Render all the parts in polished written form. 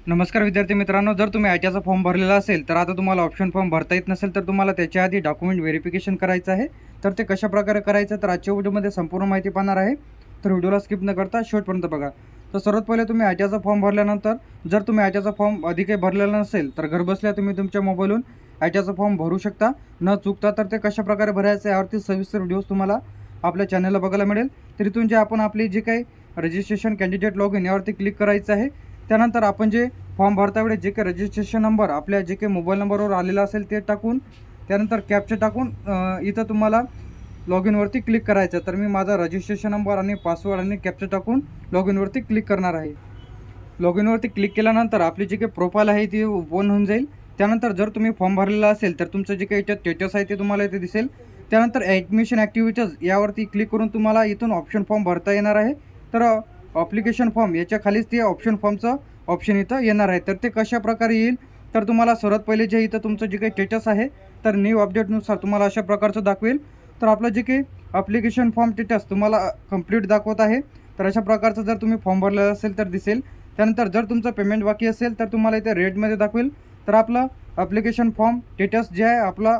नमस्कार विद्यार्थी मित्रांनो, जर तुम्ही आयटीआयचा फॉर्म भरलेला असेल तर आता तुम्हाला ऑप्शन फॉर्म भरता येत नसेल तर तुम्हाला त्याच्या आधी डॉक्युमेंट व्हेरिफिकेशन करायचं आहे। तर ते कशाप्रकारे करायचं तर आजच्या व्हिडिओमध्ये संपूर्ण माहिती पाहणार आहे। तर व्हिडिओला स्किप न करता शेवटपर्यंत बघा। तर सर्वात पहिले तुम्ही आयटीआयचा फॉर्म भरल्यानंतर जर तुम्ही आयटीआयचा फॉर्म आधी काही भरलेला नसेल तर घरबसल्या तुम्ही तुमच्या मोबाईलवरून आयटीआयचा फॉर्म भरू शकता न चुकता। तर ते कशाप्रकारे भरायचं यावरती सविस्तर व्हिडिओज तुम्हाला आपल्या चॅनलला बघायला मिळेल। तर इथून जे आपण आपली जे काही रजिस्ट्रेशन कॅन्डिडेट लॉगिन यावरती क्लिक करायचं आहे। त्यानंतर आपण जे फॉर्म भरता वेळेस जे काही रजिस्ट्रेशन नंबर आपल्या जे काही मोबाईल नंबरवर आलेला असेल ते टाकून त्यानंतर कॅप्चा टाकून इथं तुम्हाला लॉग इनवरती क्लिक करायचं। तर मी माझा रजिस्ट्रेशन नंबर आणि पासवर्ड आणि कॅप्चा टाकून लॉग इनवरती क्लिक करणार आहे। लॉग इनवरती क्लिक केल्यानंतर आपली जी काही प्रोफाईल आहे ती ओपन होऊन जाईल। त्यानंतर जर तुम्ही फॉर्म भरलेला असेल तर तुमचं जे काही स्टेटस आहे ते तुम्हाला इथे दिसेल। त्यानंतर ॲडमिशन ॲक्टिव्हिटीज यावरती क्लिक करून तुम्हाला इथून ऑप्शन फॉर्म भरता येणार आहे। तर ॲप्लिकेशन फॉर्म याच्या खालीच ते ऑप्शन फॉर्मचं ऑप्शन इथं येणार आहे। तर ते कशा प्रकारे येईल तर तुम्हाला सर्वात पहिले जे इथं तुमचं जे काही स्टेटस आहे तर न्यू अपडेटनुसार तुम्हाला अशा प्रकारचं दाखवेल। तर आपलं जे काही ॲप्लिकेशन फॉर्म स्टेटस तुम्हाला कंप्लीट दाखवत आहे। तर अशा प्रकारचं जर तुम्ही फॉर्म भरलेला असेल तर दिसेल। त्यानंतर जर तुमचं पेमेंट बाकी असेल तर तुम्हाला इथे रेडमध्ये दाखवेल। तर आपलं ॲप्लिकेशन फॉर्म स्टेटस जे आहे आपला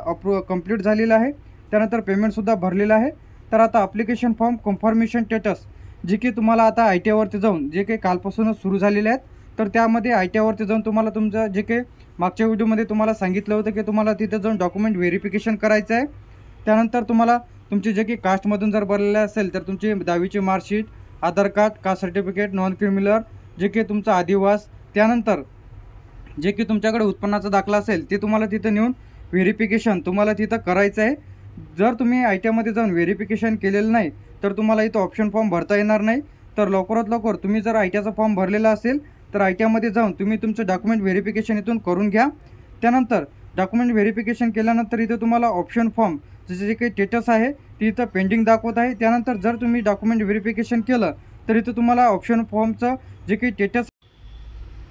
कंप्लीट झालेला आहे। त्यानंतर पेमेंटसुद्धा भरलेलं आहे। तर आता ॲप्लिकेशन फॉर्म कन्फर्मेशन स्टेटस जे की तुम्हाला आता आयटीआयवरती जाऊन जे काही कालपासूनच सुरू झालेले आहेत तर त्यामध्ये आयटीआयवरती जाऊन तुम्हाला तुमचं जे काही मागच्या व्हिडिओमध्ये तुम्हाला सांगितलं होतं की तुम्हाला तिथे जाऊन डॉक्युमेंट व्हेरिफिकेशन करायचं आहे। त्यानंतर तुम्हाला तुमची जे काही कास्टमधून जर भरलेलं असेल तर तुमची 10वीची marksheet, Aadhaar card, caste certificate, non criminal, जे की तुमचा आदिवास, त्यानंतर जे की तुमच्याकडे उत्पन्नाचा दाखला असेल ते तुम्हाला तिथं नेऊन व्हेरिफिकेशन तुम्हाला तिथं करायचं आहे। जर तुम्ही आयटीआयमध्ये जाऊन व्हेरिफिकेशन केलेलं नाही तर तुम्हाला इथं ऑप्शन फॉर्म भरता येणार नाही। तर लवकरात लवकर तुम्ही जर आयटीआयचा फॉर्म भरलेला असेल तर आयटीआयमध्ये जाऊन तुम्ही तुमचं डॉक्युमेंट व्हेरिफिकेशन इथून करून घ्या। त्यानंतर डॉक्युमेंट व्हेरिफिकेशन केल्यानंतर इथं तुम्हाला ऑप्शन फॉर्म जसे जे काही स्टेटस आहे ते इथं पेंडिंग दाखवत आहे। त्यानंतर जर तुम्ही डॉक्युमेंट व्हेरिफिकेशन केलं तर इथं तुम्हाला ऑप्शन फॉर्मचं जे काही स्टेटस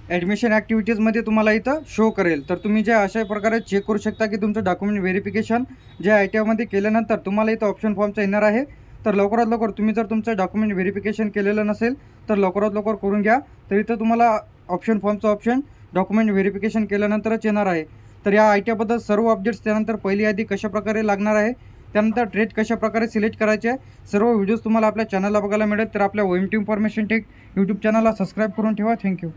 ॲडमिशन ॲक्टिव्हिटीजमध्ये तुम्हाला इथं शो करेल। तर तुम्ही जे अशा प्रकारे चेक करू शकता की तुमचं डॉक्युमेंट व्हेरिफिकेशन जे आयटीआयमध्ये केल्यानंतर तुम्हाला इथं ऑप्शन फॉर्मचं येणार आहे। तर लवकरात लवकर तुम्ही जर तुमचं डॉक्युमेंट व्हेरिफिकेशन केलेलं नसेल तर लवकरात लवकर करून घ्या। तर इथं तुम्हाला ऑप्शन फॉर्मचं ऑप्शन डॉक्युमेंट व्हेरिफिकेशन केल्यानंतरच येणार आहे। तर या आयटीआयबद्दल सर्व अपडेट्स त्यानंतर पहिली यादी कशाप्रकारे लागणार आहे, त्यानंतर ट्रेड कशाप्रकारे सिलेक्ट करायचे आहे, सर्व व्हिडिओज तुम्हाला आपल्या चॅनलला बघायला मिळेल। तर आपल्या OMT इन्फॉर्मेशन टेक यूट्यूब चॅनलला सबस्क्राईब करून ठेवा। थँक्यू।